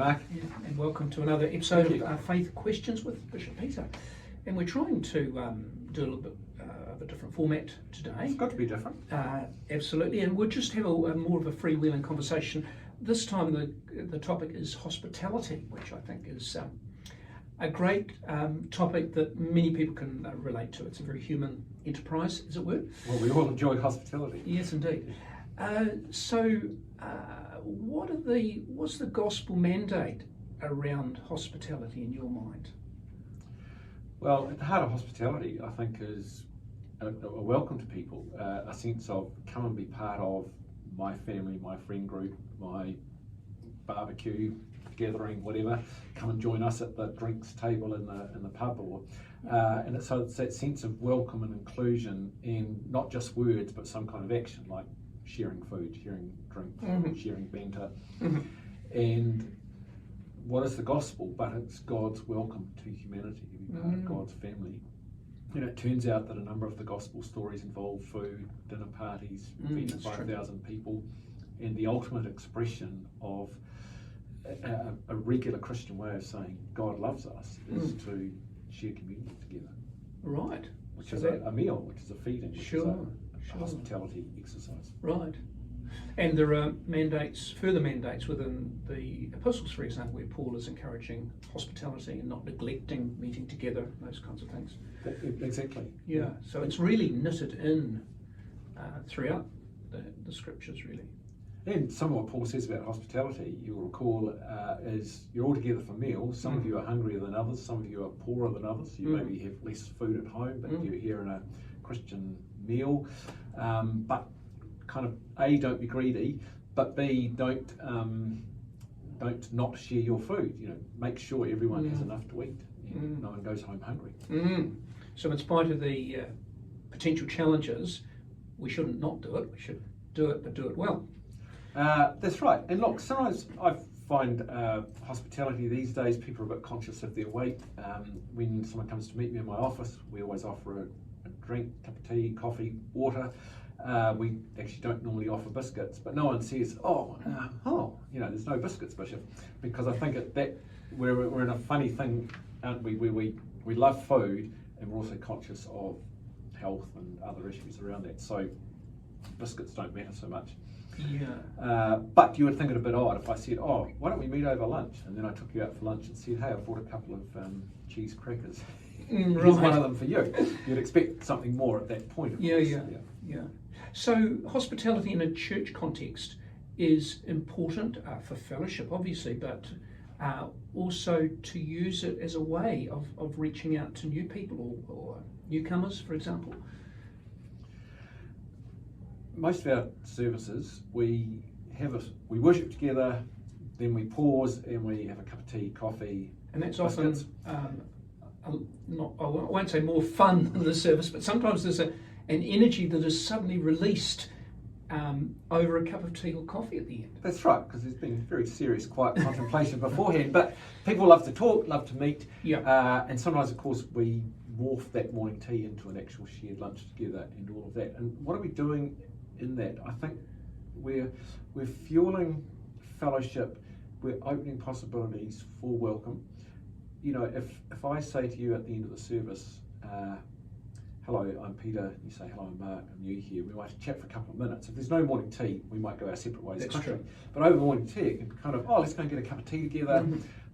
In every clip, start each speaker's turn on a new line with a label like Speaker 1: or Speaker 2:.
Speaker 1: Mark.
Speaker 2: Yeah, and welcome to another episode of Faith Questions with Bishop Peter. And we're trying to do a little bit of a different format today.
Speaker 1: It's got to be different.
Speaker 2: Absolutely, and we'll just have a more of a freewheeling conversation. This time the topic is hospitality, which I think is a great topic that many people can relate to. It's a very human enterprise, as it were.
Speaker 1: Well, we all enjoy hospitality.
Speaker 2: Yes, indeed. What's the gospel mandate around hospitality in your mind?
Speaker 1: Well, at the heart of hospitality, I think, is a welcome to people, a sense of come and be part of my family, my friend group, my barbecue gathering, whatever. Come and join us at the drinks table in the pub, and so it's that sense of welcome and inclusion in not just words but some kind of action, like sharing food, sharing drink, sharing banter. And what is the gospel? But it's God's welcome to humanity, to be part of God's family. You know, it turns out that a number of the gospel stories involve food, dinner parties, feeding 5,000 people, and the ultimate expression of a regular Christian way of saying God loves us is to share communion together.
Speaker 2: Right.
Speaker 1: Which is a meal, which is a feeding, which is a hospitality exercise.
Speaker 2: Right. And there are further mandates within the epistles, for example, where Paul is encouraging hospitality and not neglecting meeting together, those kinds of things.
Speaker 1: Exactly.
Speaker 2: Yeah, so it's really knitted in throughout the scriptures, really.
Speaker 1: And some of what Paul says about hospitality, you'll recall, is you're all together for meals. Some of you are hungrier than others, some of you are poorer than others. You maybe have less food at home, but you're here in a Christian meal. But kind of A, don't be greedy, but B, don't not share your food. You know, make sure everyone has enough to eat. No one goes home hungry.
Speaker 2: So in spite of the potential challenges, we shouldn't not do it. We should do it, but do it well.
Speaker 1: That's right. And look, sometimes I find hospitality these days, people are a bit conscious of their weight. When someone comes to meet me in my office, we always offer a drink, cup of tea, coffee, water. We actually don't normally offer biscuits, but no one says, there's no biscuits, Bishop, because I think that we're in a funny thing, aren't we, where we love food and we're also conscious of health and other issues around that. So biscuits don't matter so much.
Speaker 2: Yeah.
Speaker 1: But you would think it a bit odd if I said, why don't we meet over lunch? And then I took you out for lunch and said, hey, I brought a couple of cheese crackers. Here's one of them for you. You'd expect something more at that point.
Speaker 2: Yeah. So hospitality in a church context is important for fellowship, obviously, but also to use it as a way of reaching out to new people or newcomers, for example.
Speaker 1: Most of our services, we worship together, then we pause and we have a cup of tea, coffee,
Speaker 2: and that's
Speaker 1: biscuits.
Speaker 2: Often I won't say more fun than the service, but sometimes there's an energy that is suddenly released over a cup of tea or coffee at the end.
Speaker 1: That's right, because there's been very serious, quiet contemplation beforehand. But people love to talk, love to meet, and sometimes, of course, we morph that morning tea into an actual shared lunch together and all of that. And what are we doing in that? I think we're fueling fellowship. We're opening possibilities for welcome. You know, if I say to you at the end of the service, hello, I'm Peter, you say, hello, I'm Mark, I'm new here, we might chat for a couple of minutes. If there's no morning tea, we might go our separate ways.
Speaker 2: That's true.
Speaker 1: But over morning tea, it can be kind of, let's go and get a cup of tea together.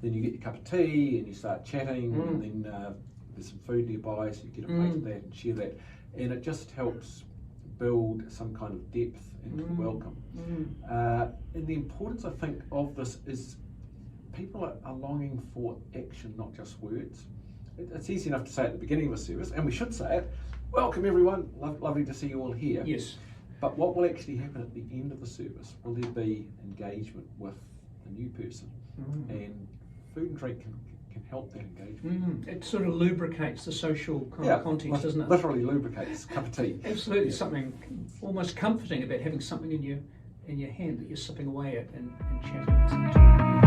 Speaker 1: Then you get your cup of tea and you start chatting, and then there's some food nearby, so you get a plate of that and share that. And it just helps build some kind of depth into the welcome. And the importance, I think, of this is people are longing for action, not just words. It's easy enough to say at the beginning of a service, and we should say it, welcome everyone, lovely to see you all here.
Speaker 2: Yes.
Speaker 1: But what will actually happen at the end of the service? Will there be engagement with the new person? And food and drink can help that engagement.
Speaker 2: It sort of lubricates the social context, doesn't it?
Speaker 1: Literally lubricates a cup of tea.
Speaker 2: Absolutely, something almost comforting about having something in your hand that you're sipping away at and chatting.